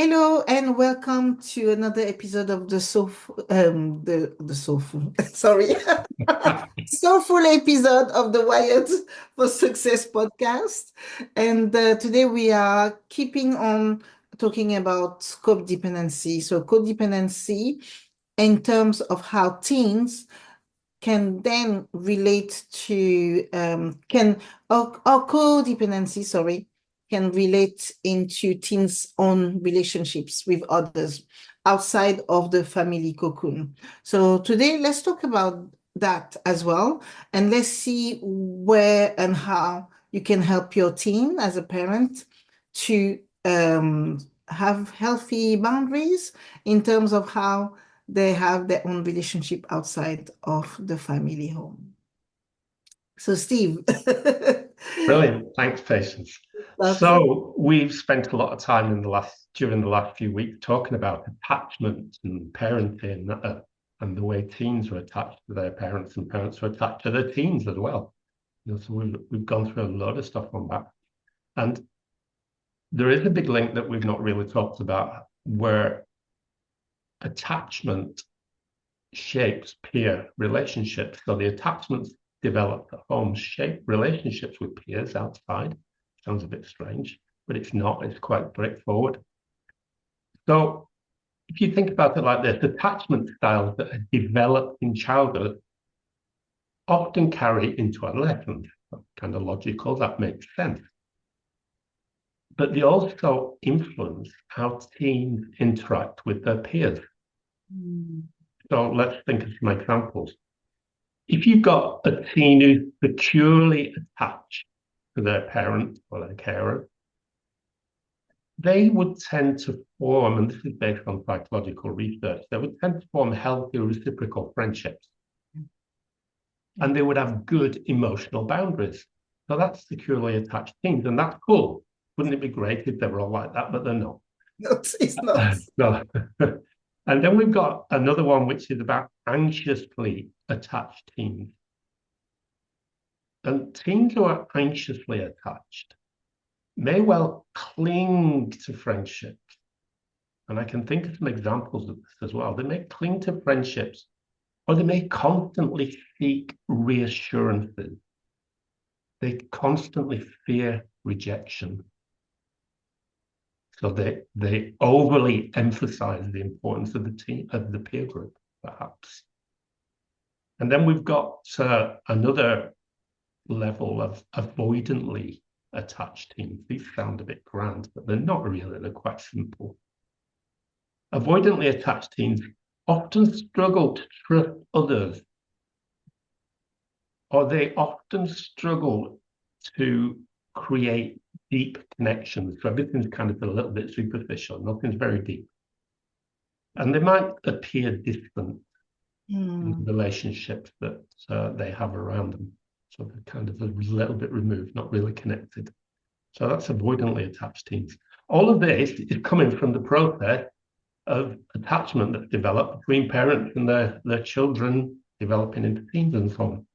Hello and welcome to another episode of the Soulful, sorry, Soulful episode of the Wired for Success podcast. And today we are keeping on talking about codependency. So codependency in terms of how teens can then relate to can or codependency, sorry, can relate into teens' own relationships with others outside of the family cocoon. So today, let's talk about that as well, and let's see where and how you can help your teen as a parent to have healthy boundaries in terms of how they have their own relationship outside of the family home. So, Steve, Brilliant. Thanks, Patience. that's So we've spent a lot of time during the last few weeks talking about attachment and parenting and the way teens are attached to their parents and parents are attached to their teens as well. So we've gone through a lot of stuff on that. And there is a big link that we've not really talked about where attachment shapes peer relationships. So the attachments developed at home shape relationships with peers outside. Sounds a bit strange, but it's not. It's quite straightforward. So if you think about it like this, attachment styles that are developed in childhood often carry into adolescence. That's kind of logical. That makes sense. But they also influence how teens interact with their peers. Mm. So let's think of some examples. If you've got a teen who's securely attached to their parent or their carer, they would tend to form, and this is based on psychological research, they would tend to form healthy reciprocal friendships. And they would have good emotional boundaries. So that's securely attached teens, and that's cool. Wouldn't it be great if they were all like that? But they're not. no, it's not. No. And then we've got another one, which is about anxiously attached teens. And teens who are anxiously attached may well cling to friendships. And I can think of some examples of this as well. They may cling to friendships, or they may constantly seek reassurances. They constantly fear rejection. So they overly emphasize the importance of the team, of the peer group, perhaps. And then we've got another level of avoidantly attached teams. These sound a bit grand, but they're not really. They're quite simple. Avoidantly attached teens often struggle to trust others, or they often struggle to create deep connections. So everything's kind of a little bit superficial, nothing's very deep. And they might appear distant in the Mm. relationships that they have around them. So they're kind of a little bit removed, not really connected. So that's avoidantly attached teens. All of this is coming from the process of attachment that's developed between parents and their children developing into teens and so on.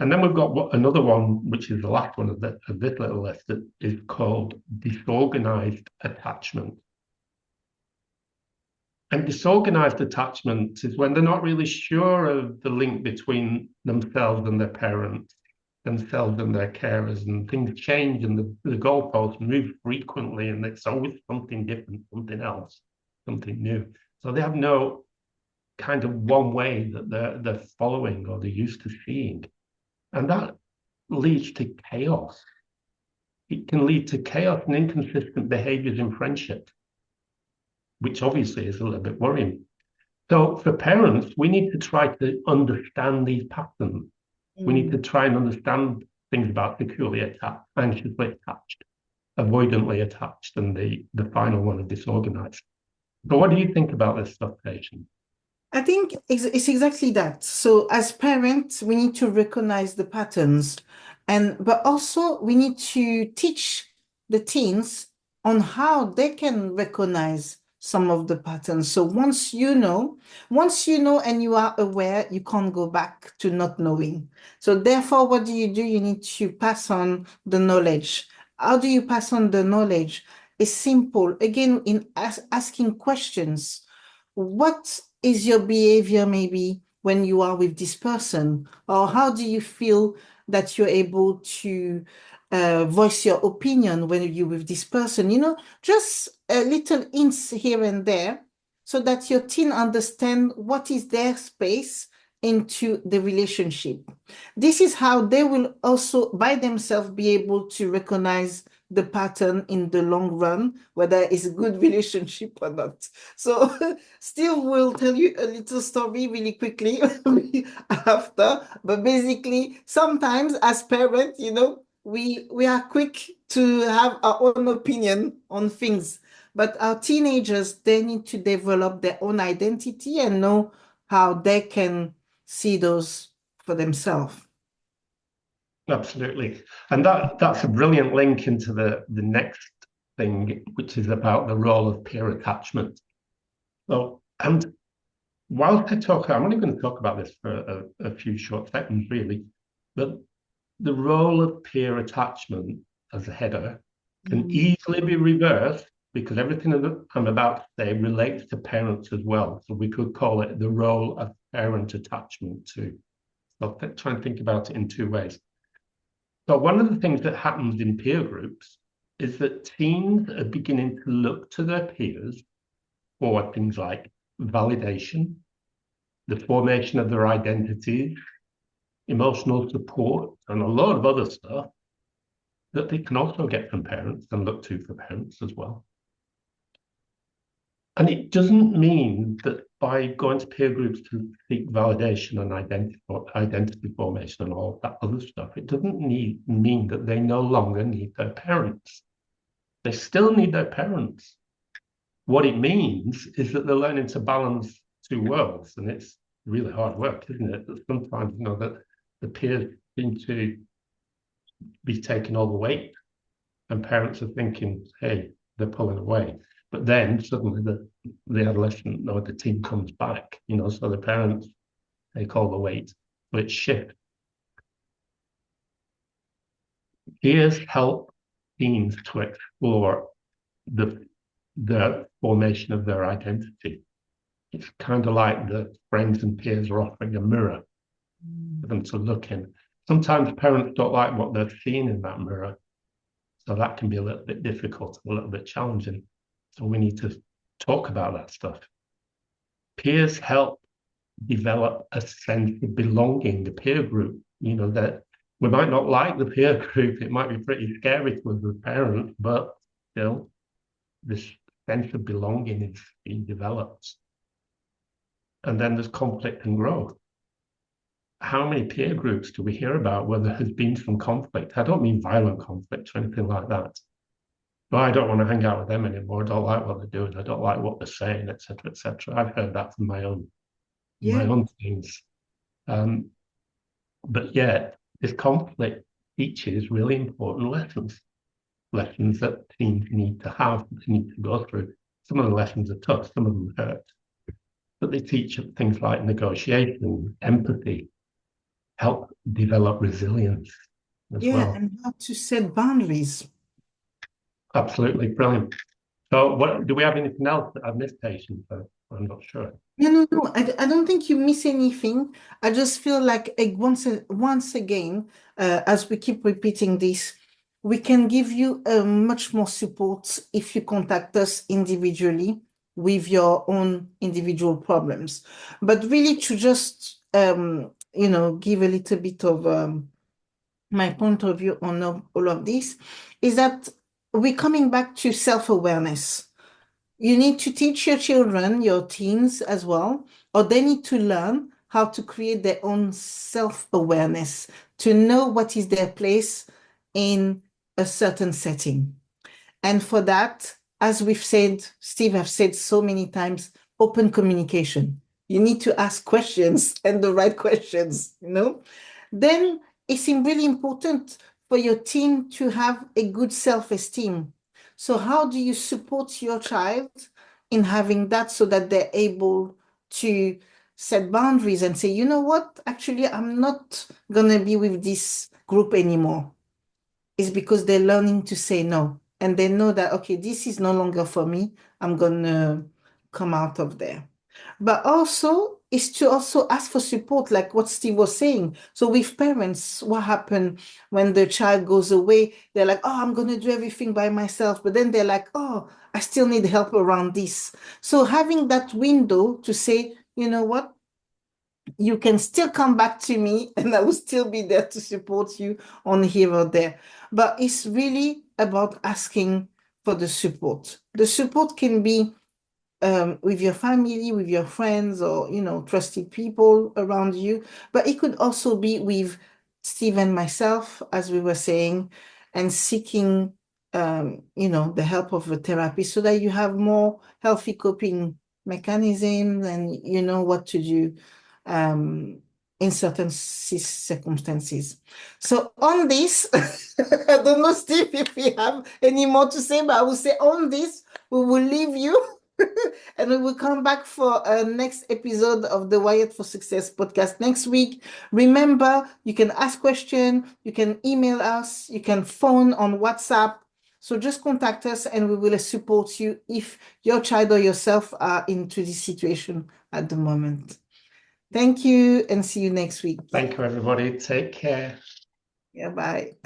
And then we've got another one, which is the last one of this little list, that is called disorganized attachment. And disorganized attachment is when they're not really sure of the link between themselves and their parents, themselves and their carers, and things change and the goalposts move frequently, and it's always something different, something else, something new. So they have no kind of one way that they're following or they're used to seeing. And that leads to chaos. It can lead to chaos and inconsistent behaviors in friendship, which obviously is a little bit worrying. So for parents, we need to try to understand these patterns. We need to Mm. try and understand things about securely attached, anxiously attached, avoidantly attached, and the final one of disorganized. So what do you think about this stuff, Patience? I think it's exactly that. So as parents, we need to recognize the patterns but also we need to teach the teens on how they can recognize some of the patterns. So once you know and you are aware, you can't go back to not knowing. So therefore, what do? You need to pass on the knowledge. How do you pass on the knowledge? is simple. Again, in asking questions, what is your behavior maybe when you are with this person? Or how do you feel that you're able to voice your opinion when you're with this person? Just a little hints here and there so that your teen understand what is their space into the relationship. This is how they will also by themselves be able to recognize the pattern in the long run, whether it's a good relationship or not. So Steve will tell you a little story really quickly after, but basically sometimes as parents, we are quick to have our own opinion on things, but our teenagers, they need to develop their own identity and know how they can see those for themselves. Absolutely. And that's a brilliant link into the next thing, which is about the role of peer attachment. So, and whilst I'm only going to talk about this for a few short seconds, really, but the role of peer attachment as a header can easily be reversed because everything that I'm about to say relates to parents as well. So we could call it the role of parent attachment too. So I'll try and think about it in two ways. So one of the things that happens in peer groups is that teens are beginning to look to their peers for things like validation, the formation of their identities, emotional support, and a lot of other stuff that they can also get from parents and look to for parents as well. And it doesn't mean that by going to peer groups to seek validation and identity formation and all of that other stuff, it doesn't mean that they no longer need their parents. They still need their parents. What it means is that they're learning to balance two worlds, and it's really hard work, isn't it? That sometimes, that the peers seem to be taking all the weight, and parents are thinking, hey, they're pulling away. But then suddenly the adolescent or the teen comes back, so the parents take all the weight, which shift. Peers help teens to explore the formation of their identity. It's kind of like the friends and peers are offering a mirror for them to look in. Sometimes parents don't like what they're seeing in that mirror, so that can be a little bit difficult, a little bit challenging. So we need to talk about that stuff. Peers help develop a sense of belonging, the peer group, that we might not like the peer group. It might be pretty scary to us as parents, but still, this sense of belonging is being developed. And then there's conflict and growth. How many peer groups do we hear about where there has been some conflict? I don't mean violent conflict or anything like that. Well, I don't want to hang out with them anymore. I don't like what they're doing. I don't like what they're saying, etc., etc. I've heard that from my own things. But yet, this conflict teaches really important lessons that teens need to have, they need to go through. Some of the lessons are tough, some of them hurt. But they teach things like negotiation, empathy, help develop resilience as well. And how to set boundaries. Absolutely brilliant. So do we have anything else that I've missed, Patience? I'm not sure. No. I don't think you miss anything. I just feel like once again, as we keep repeating this, we can give you much more support if you contact us individually with your own individual problems. But really to just, give a little bit of my point of view on all of this is that we're coming back to self-awareness. You need to teach your children, your teens as well, or they need to learn how to create their own self-awareness, to know what is their place in a certain setting. And for that, as we've said, Steve have said so many times, open communication. You need to ask questions and the right questions, Then it's really important for your teen to have a good self-esteem. So how do you support your child in having that so that they're able to set boundaries and say, you know what, actually, I'm not going to be with this group anymore. It's because they're learning to say no. and they know that, okay, this is no longer for me. I'm going to come out of there. But also, is to also ask for support, like what Steve was saying. So with parents, what happened when the child goes away? They're like, oh, I'm going to do everything by myself. But then they're like, oh, I still need help around this. So having that window to say, you know what? You can still come back to me and I will still be there to support you on here or there. But it's really about asking for the support. The support can be with your family, with your friends, or trusted people around you. But it could also be with Steve and myself, as we were saying, and seeking the help of a therapist so that you have more healthy coping mechanisms and you know what to do in certain circumstances. So on this, I don't know, Steve, if we have any more to say, but I will say on this, we will leave you. And we will come back for a next episode of the Wired for Success podcast next week. Remember, you can ask questions, you can email us, you can phone on WhatsApp. So just contact us and we will support you if your child or yourself are into this situation at the moment. Thank you and see you next week. Thank you, everybody. Take care. Yeah, bye.